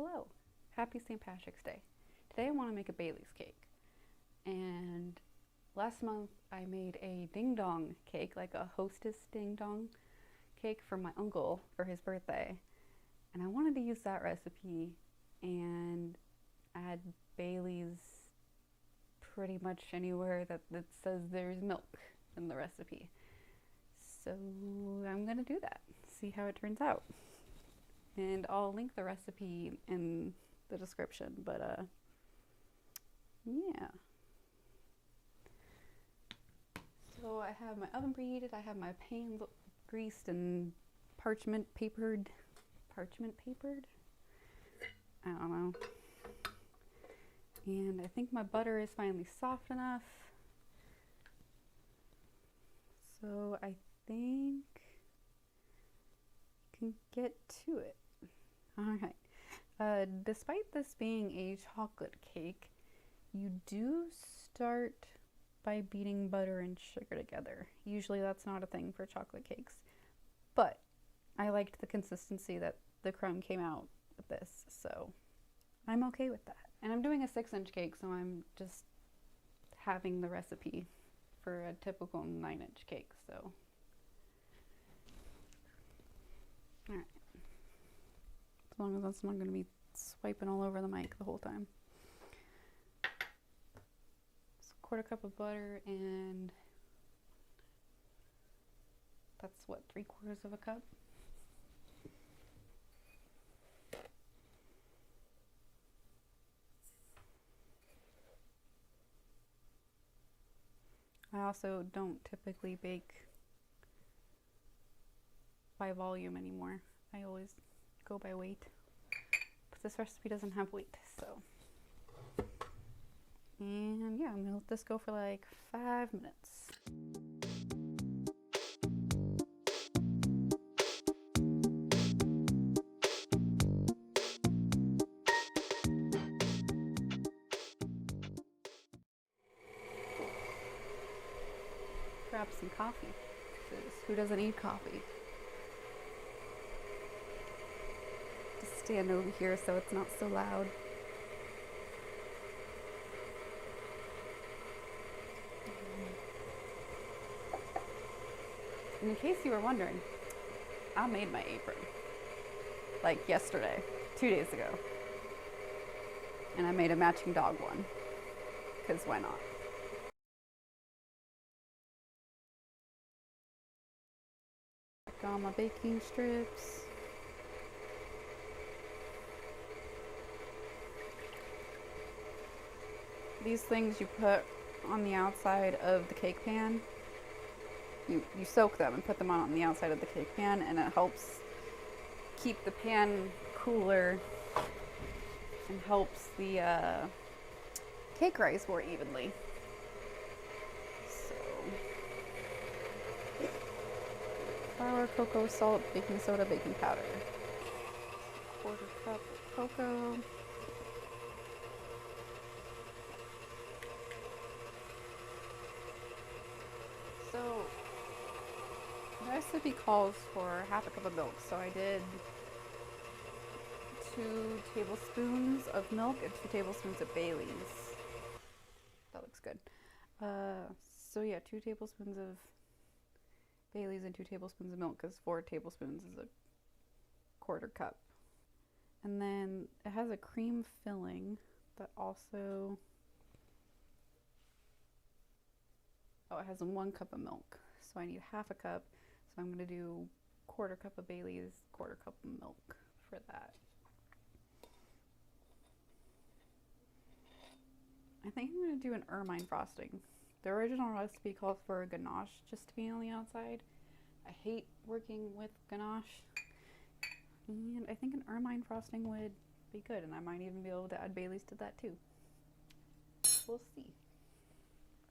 Hello, happy St. Patrick's Day. Today I want to make a Bailey's cake. And last month I made a ding dong cake, like a hostess ding dong cake for my uncle for his birthday. And I wanted to use that recipe and add Bailey's pretty much anywhere that says there's milk in the recipe. So I'm gonna do that, see how it turns out. And I'll link the recipe in the description, but yeah. So I have my oven preheated, I have my pan greased and parchment papered? I don't know. And I think my butter is finally soft enough. So I think I can get to it. Alright. Despite this being a chocolate cake, you do start by beating butter and sugar together. Usually that's not a thing for chocolate cakes, but I liked the consistency that the crumb came out with this, so I'm okay with that. And I'm doing a 6-inch cake, so I'm just having the recipe for a typical 9-inch cake, so. Alright. As long as that's not going to be swiping all over the mic the whole time. So 1/4 cup of butter, and that's what, 3/4 of a cup? I also don't typically bake by volume anymore. I always go by weight. But this recipe doesn't have weight, so. And yeah, I'm gonna let this go for like 5 minutes. Grab some coffee, because who doesn't need coffee? Just stand over here so it's not so loud. And in case you were wondering, I made my apron. Like yesterday, 2 days ago. And I made a matching dog one, because why not? Got my baking strips. These things you put on the outside of the cake pan. You soak them and put them on the outside of the cake pan, and it helps keep the pan cooler and helps the cake rise more evenly. So, flour, cocoa, salt, baking soda, baking powder. 1/4 cup of cocoa. So, the recipe calls for 1/2 cup of milk, so I did 2 tablespoons of milk and 2 tablespoons of Bailey's. That looks good. So yeah, 2 tablespoons of Bailey's and 2 tablespoons of milk, because 4 tablespoons is a 1/4 cup. And then it has a cream filling that also, oh, it has 1 cup of milk. So I need 1/2 cup. So I'm gonna do 1/4 cup of Bailey's, 1/4 cup of milk for that. I think I'm gonna do an ermine frosting. The original recipe calls for a ganache just to be on the outside. I hate working with ganache. And I think an ermine frosting would be good, and I might even be able to add Bailey's to that too. We'll see.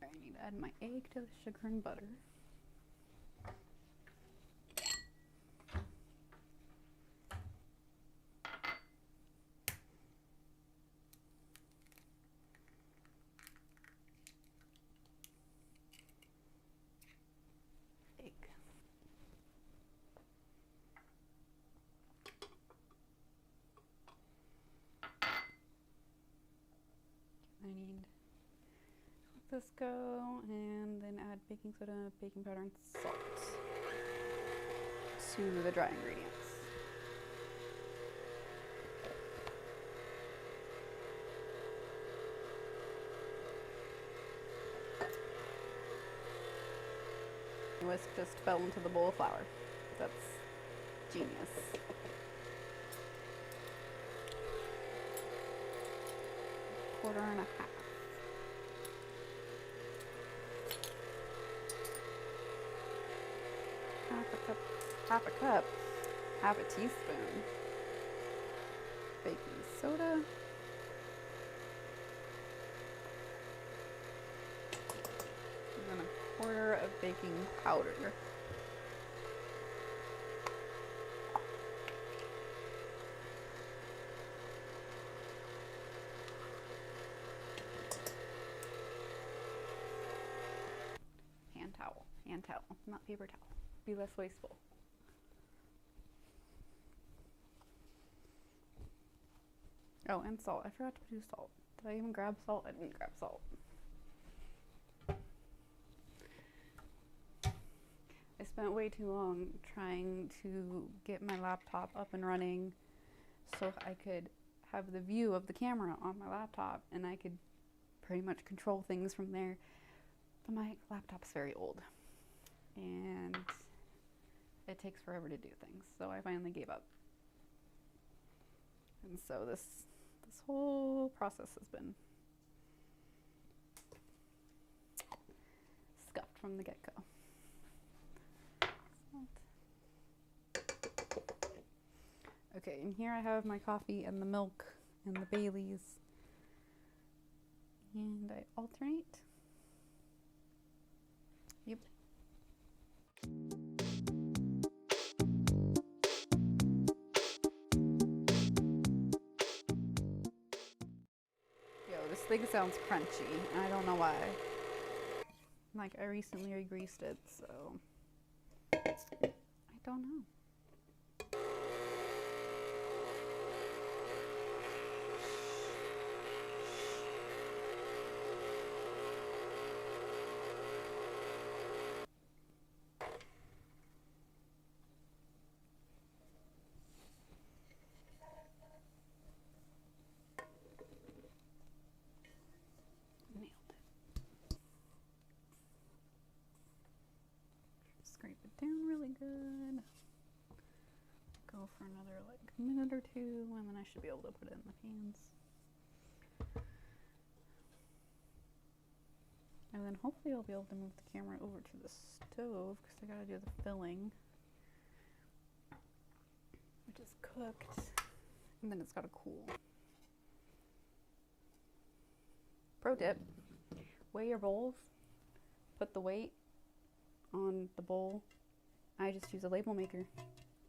I need to add my egg to the sugar and butter. this go and then add baking soda, baking powder, and salt to the dry ingredients. Whisk just fell into the bowl of flour. That's genius. Quarter and a half. Half a teaspoon baking soda. And then a quarter of baking powder. Hand towel, not paper towel. Be less wasteful. Oh, and salt. I forgot to do salt. Did I even grab salt? I didn't grab salt. I spent way too long trying to get my laptop up and running so I could have the view of the camera on my laptop and I could pretty much control things from there. But my laptop's very old and it takes forever to do things, so I finally gave up. And so this whole process has been scuffed from the get-go. Okay, and here I have my coffee and the milk and the Baileys, and I alternate. Yep. Yo, this thing sounds crunchy, and I don't know why. Like, I recently re-greased it, so I don't know. Scrape it down really good. Go for another like minute or two, and then I should be able to put it in the pans. And then hopefully I'll be able to move the camera over to the stove because I gotta do the filling, which is cooked, and then it's gotta cool. Pro tip, weigh your bowls, put the weight on the bowl. I just use a label maker.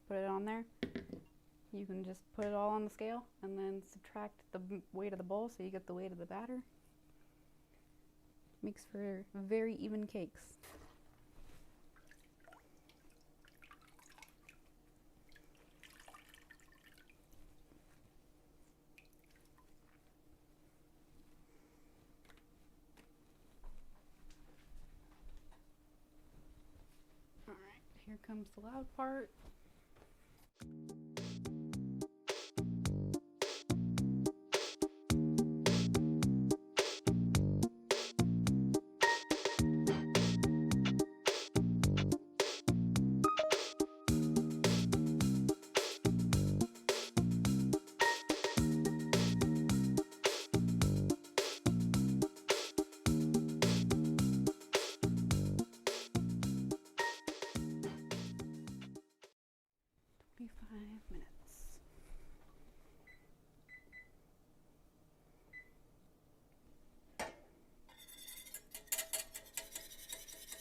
Put it on there. You can just put it all on the scale and then subtract the weight of the bowl so you get the weight of the batter. Makes for very even cakes. Alright, here comes the loud part.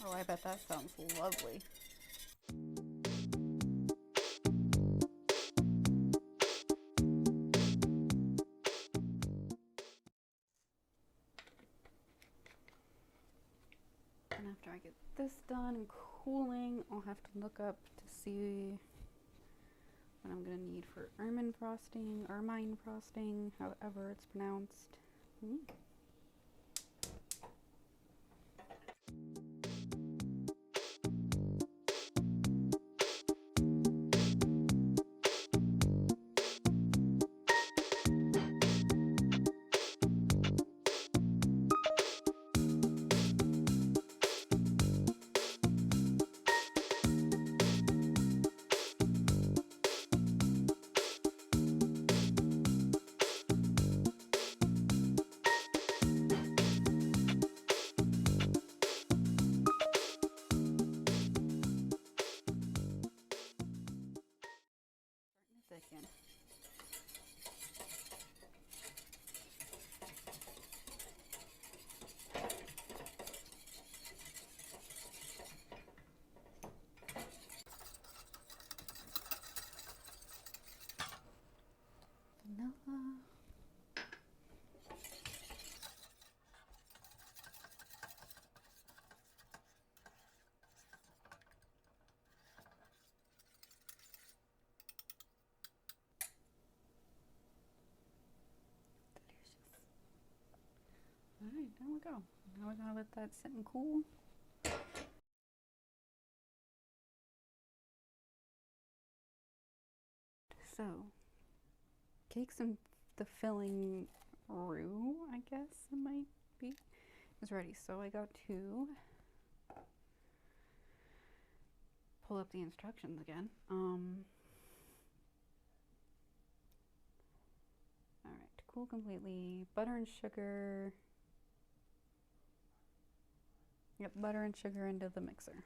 Oh, I bet that sounds lovely. And after I get this done and cooling, I'll have to look up to see what I'm gonna need for ermine frosting, however it's pronounced. Alright, there we go. Now we gotta let that sit and cool. So, cakes and the filling roux, I guess it might be, is ready. So I got to pull up the instructions again. Alright, to cool completely, butter and sugar. Yep, butter and sugar into the mixer.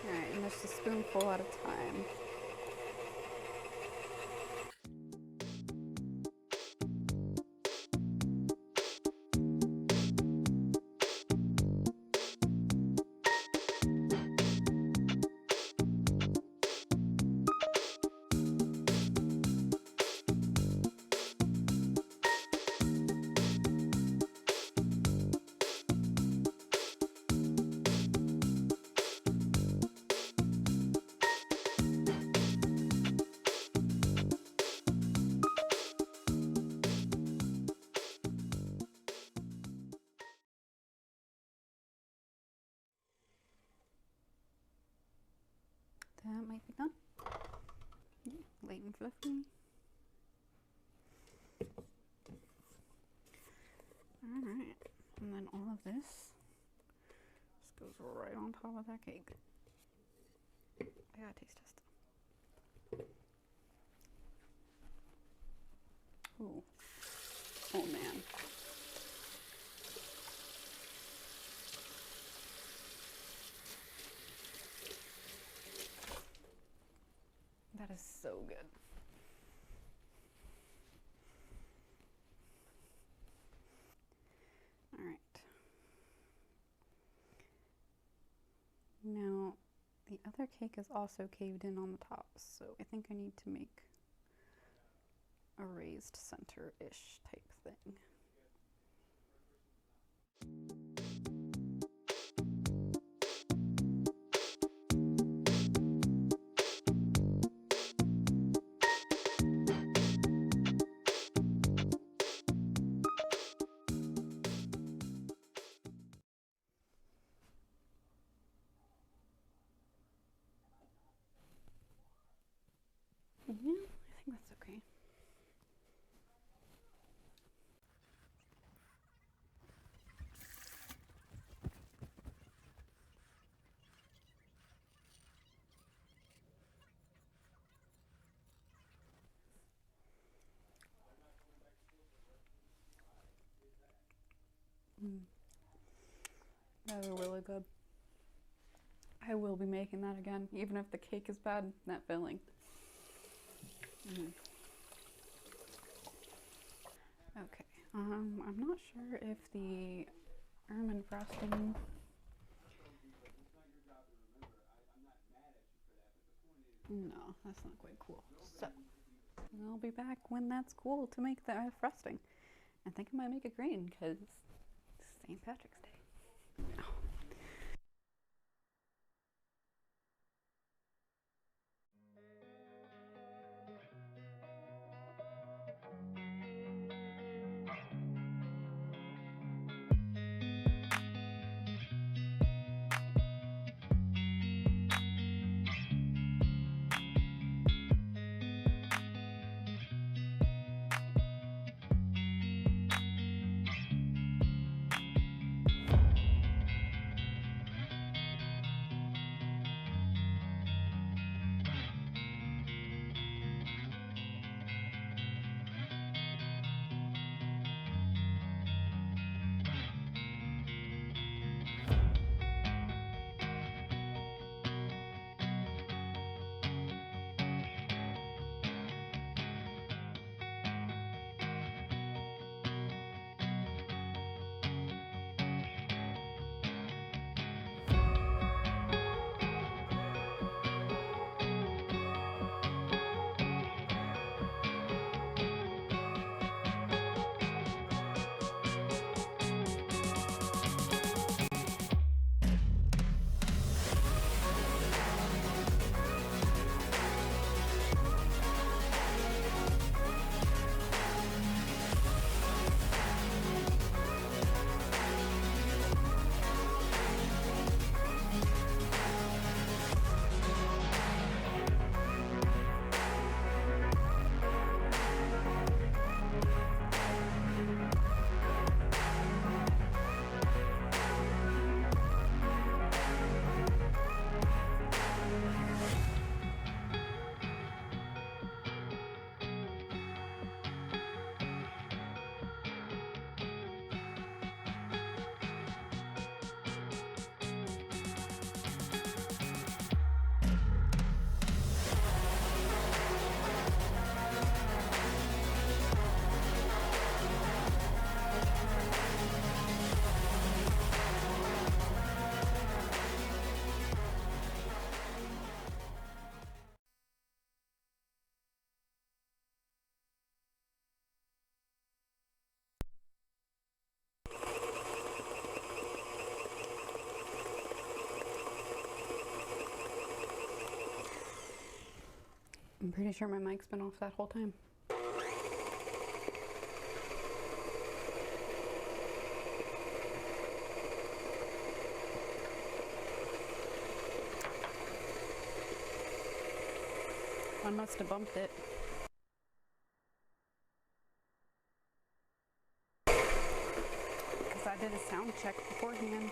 Alright, and just a spoonful at a time. That might be done. Yeah, light and fluffy. Alright, and then all of this just goes right on top of that cake. I gotta taste test. Ooh. Oh man. That is so good. All right. Now, the other cake is also caved in on the top, so I think I need to make a raised center-ish type thing. Yeah, I think that's okay. That is really good. I will be making that again, even if the cake is bad, that filling. Okay, I'm not sure if the ermine frosting. No, that's not quite cool. So, I'll be back when that's cool to make the frosting. I think I might make it green because it's St. Patrick's Day. pretty sure my mic's been off that whole time. I must have bumped it. Because I did a sound check beforehand.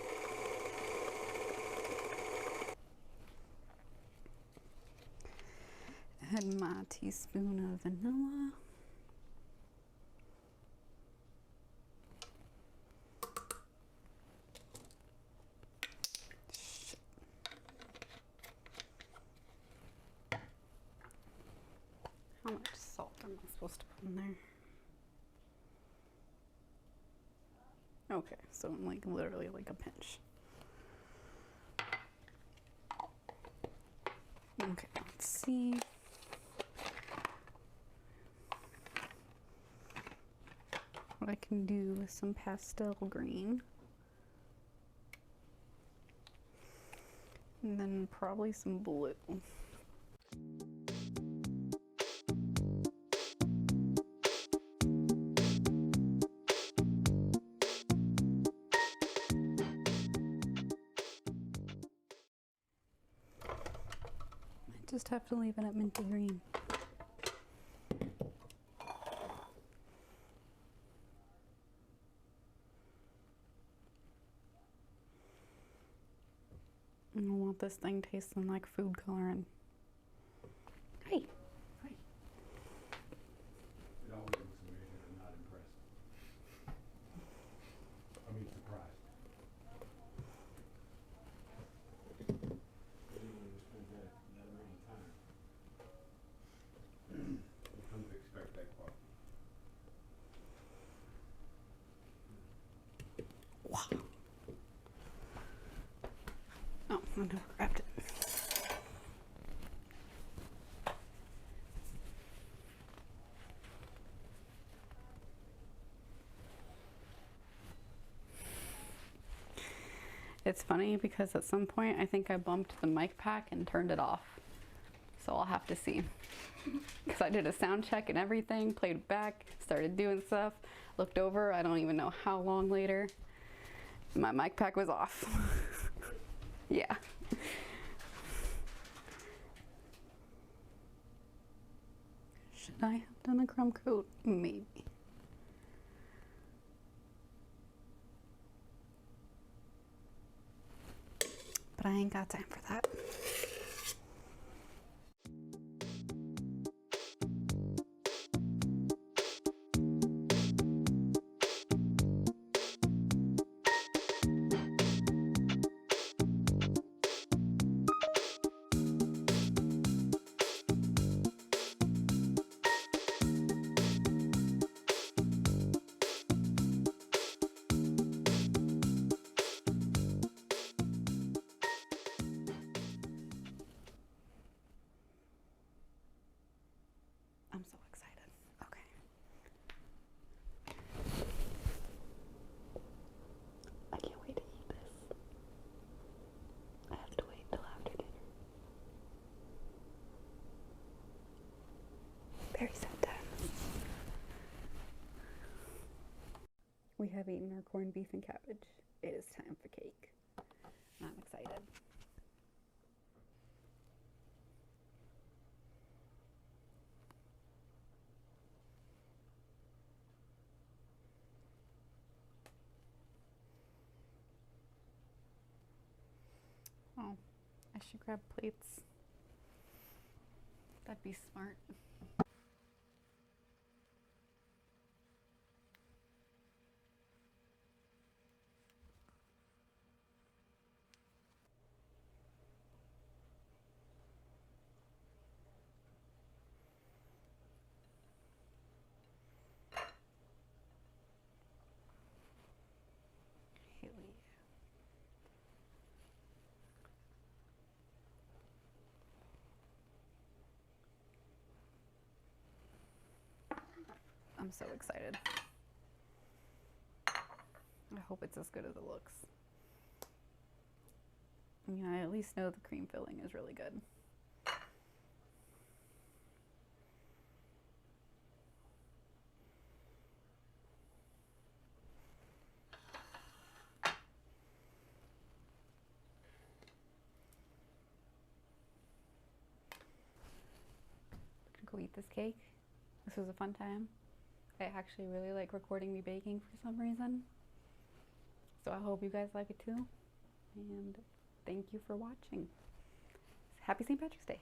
Add my teaspoon of vanilla. Shit. How much salt am I supposed to put in there? Okay, so like literally like a pinch. Okay, let's see. What I can do with some pastel green. And then probably some blue. I just have to leave it at minty green. I don't want this thing tasting like food coloring. Hey! Hi. It always looks amazing and not impressed. I mean, surprised. Anyone who spent that amount of time, you come to expect that quality. Wow. Oh, I never grabbed it. It's funny because at some point I think I bumped the mic pack and turned it off. So I'll have to see. Because I did a sound check and everything, played it back, started doing stuff, looked over, I don't even know how long later, my mic pack was off. Yeah. Should I have done a crumb coat? Maybe. But I ain't got time for that. I'm so excited. Okay. I can't wait to eat this. I have to wait till after dinner. Very sad times. We have eaten our corned beef and cabbage. It is time for cake. I'm excited. Oh, I should grab plates. That'd be smart. Haley. I'm so excited. I hope it's as good as it looks. I mean, I at least know the cream filling is really good. make this cake. This was a fun time. I actually really like recording me baking for some reason. So I hope you guys like it too. And thank you for watching. Happy St. Patrick's Day.